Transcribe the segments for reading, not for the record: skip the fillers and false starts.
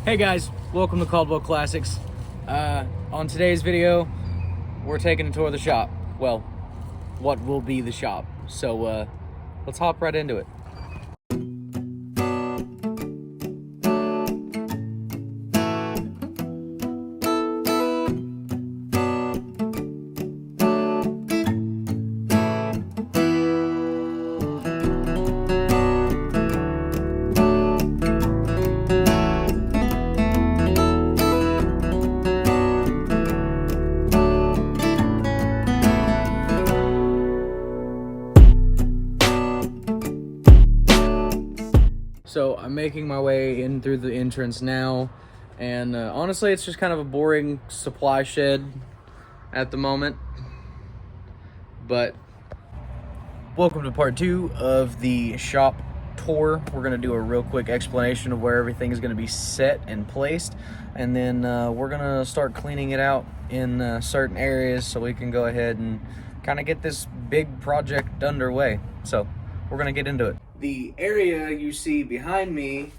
Hey guys, welcome to Caldwell Classics. On today's video, we're taking a tour of the shop. Well, what will be the shop. So let's hop right into it. So I'm making my way in through the entrance now, and honestly it's just kind of a boring supply shed at the moment, but welcome to part 2 of the shop tour. We're going to do a real quick explanation of where everything is going to be set and placed, and then we're going to start cleaning it out in certain areas so we can go ahead and kind of get this big project underway. So we're going to get into it. The area you see behind me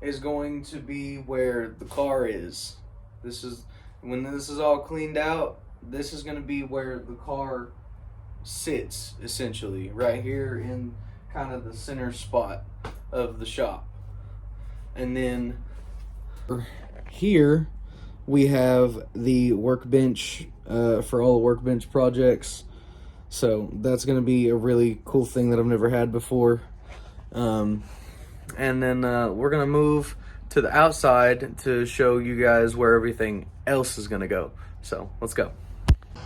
is going to be where the car is. When this is all cleaned out, this is going to be where the car sits, essentially, right here in kind of the center spot of the shop. And then here we have the workbench for all the workbench projects. So that's going to be a really cool thing that I've never had before. And then we're going to move to the outside to show you guys where everything else is going to go. So let's go. All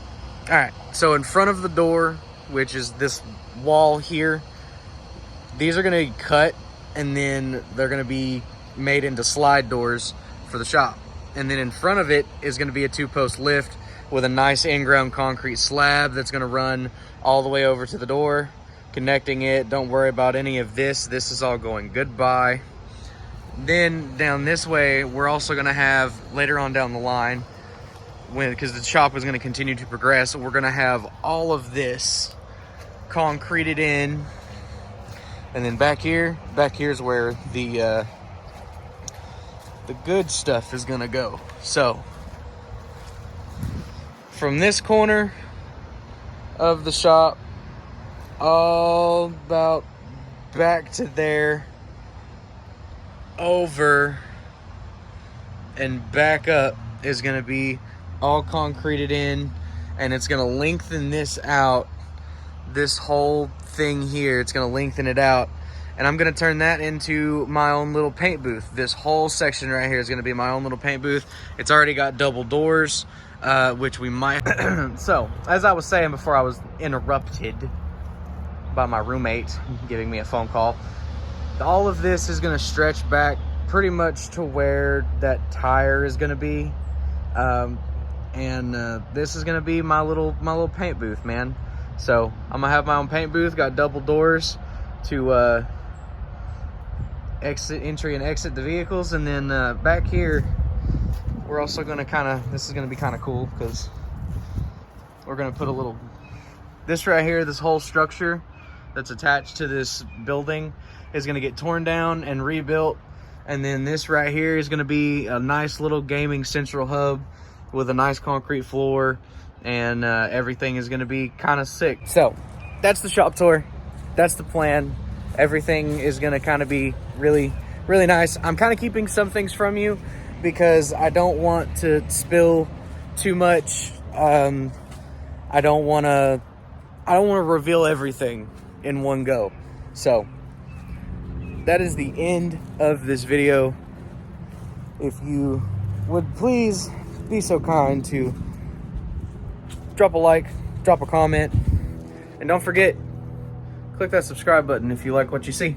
right, so in front of the door, which is this wall here, these are going to be cut and then they're going to be made into slide doors for the shop. And then in front of it is going to be a 2-post lift with a nice in-ground concrete slab that's going to run all the way over to the door, connecting it. Don't worry about any of this. This is all going goodbye. Then down this way, we're also going to have, later on down the line, because the shop is going to continue to progress, we're going to have all of this concreted in. And then back here's where the good stuff is going to go. So from this corner of the shop all about back to there, over and back up is going to be all concreted in, and it's going to lengthen this out. This whole thing here, it's going to lengthen it out, and I'm going to turn that into my own little paint booth. This whole section right here is going to be my own little paint booth. It's already got double doors, which we might so as I was saying before I was interrupted by my roommate giving me a phone call, all of this is going to stretch back pretty much to where that tire is going to be, and this is going to be my little paint booth, man. So I'm gonna have my own paint booth, got double doors to entry and exit the vehicles, and then back here we're also going to this is going to be kind of cool because we're going to put this right here, this whole structure that's attached to this building is going to get torn down and rebuilt. And then this right here is going to be a nice little gaming central hub with a nice concrete floor, and everything is going to be kind of sick. So that's the shop tour. That's the plan. Everything is going to kind of be really, really nice. I'm kind of keeping some things from you because I don't want to spill too much. I don't want to reveal everything in one go. So that is the end of this video. If you would please be so kind to drop a like, drop a comment, and don't forget, click that subscribe button if you like what you see.